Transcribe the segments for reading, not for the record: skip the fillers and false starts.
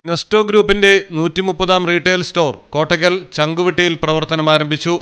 നെസ്റ്റോ ഗ്രൂപ്പിന്റെ 130-ാം retail store Kottakkal ചങ്കുവെട്ടിയിൽ പ്രവർത്തനം ആരംഭിച്ചു.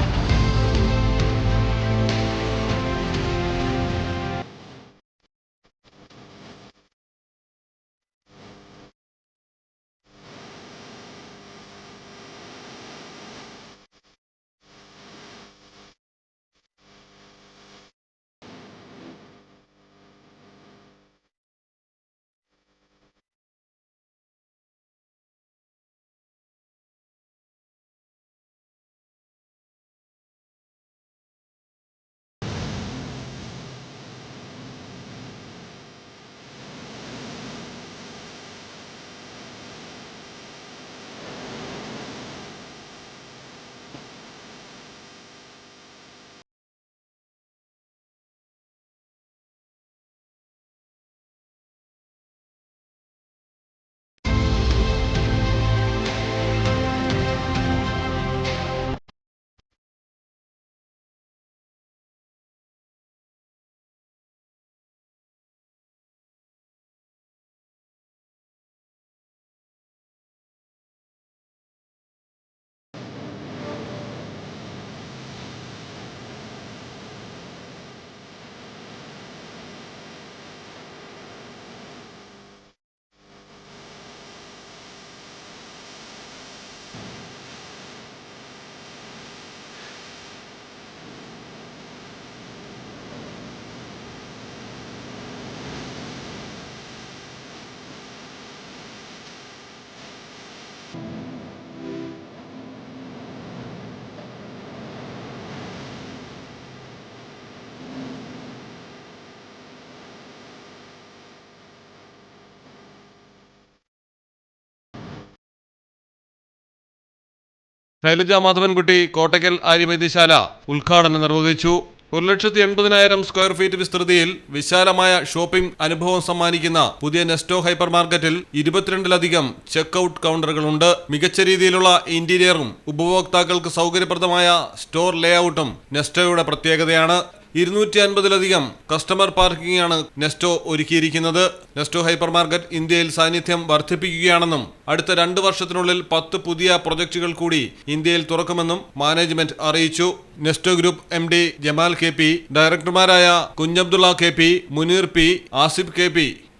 ശൈലജ മാധവൻകുട്ടി കോട്ടക്കൽ ആര്യവൈദ്യശാല ഉദ്ഘാടനം നിർവഹിച്ചു. 1,80,000 സ്ക്വയർ ഫീറ്റ് വിസ്തൃതിയിൽ വിശാലമായ ഷോപ്പിംഗ് അനുഭവം സമ്മാനിക്കുന്ന പുതിയ നെസ്റ്റോ ഹൈപ്പർ മാർക്കറ്റിൽ 22-ലധികം ചെക്ക് ഔട്ട് കൗണ്ടറുകളുണ്ട്. മികച്ച രീതിയിലുള്ള ഇന്റീരിയറും ഉപഭോക്താക്കൾക്ക് സൗകര്യപ്രദമായ സ്റ്റോർ ലേഔട്ടും നെസ്റ്റോയുടെ പ്രത്യേകതയാണ്. 250-ലധികം കസ്റ്റമർ പാർക്കിംഗാണ് നെസ്റ്റോ ഒരുക്കിയിരിക്കുന്നത്. നെസ്റ്റോ ഹൈപ്പർ മാർക്കറ്റ് ഇന്ത്യയിൽ സാന്നിധ്യം വർദ്ധിപ്പിക്കുകയാണെന്നും അടുത്ത 2 വർഷത്തിനുള്ളിൽ 10 പുതിയ പ്രൊജക്ടുകൾ കൂടി ഇന്ത്യയിൽ തുറക്കുമെന്നും മാനേജ്മെന്റ് അറിയിച്ചു. Nesto group MD Jamal KP, ഡയറക്ടർമാരായ Kunhabdulla KP, Muneer P, Asif KP,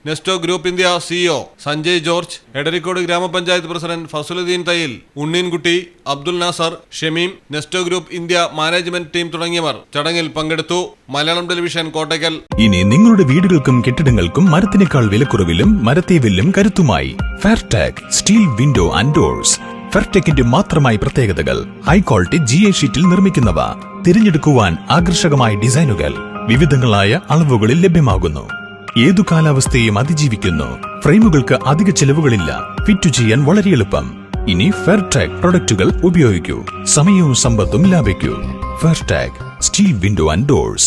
Nesto group India CEO Sanjay George, Edarikode grama panchayat president Fasaludheen Thayyil, Unneenkutty, Abdul Nasar, Shameem, Nesto group India management team തുടങ്ങിയവർ ചടങ്ങിൽ പങ്കെടുത്തു. മലയാളം ടെലിവിഷൻ കോട്ടക്കൽ. ഇനി നിങ്ങളുടെ വീടുകൾക്കും കെട്ടിടങ്ങൾക്കും മരത്തിനേക്കാൾ വിലക്കുറവിലും മരത്തേവിലും കരുത്തുമായി Fairtech steel window and doors. ഫെയർടെക്കിന്റെ മാത്രമായി പ്രത്യേകതകൾ. ഹൈ ക്വാളിറ്റി GA ഷീറ്റിൽ നിർമ്മിക്കുന്നവ. തിരഞ്ഞെടുക്കുവാൻ ആകർഷകമായ ഡിസൈനുകൾ വിവിധങ്ങളായ അളവുകളിൽ ലഭ്യമാകുന്നു. ഏതു കാലാവസ്ഥയും അതിജീവിക്കുന്നു. ഫ്രെയിമുകൾക്ക് അധിക ചെലവുകളില്ല. ഫിറ്റ് ചെയ്യാൻ വളരെ എളുപ്പം. ഇനി ഫെയർടെക് പ്രൊഡക്റ്റുകൾ ഉപയോഗിക്കൂ. സമയവും സമ്പത്തും ലാഭിക്കൂ. ഫെയർടെക് സ്റ്റീൽ വിൻഡോ ആൻഡ് ഡോർസ്.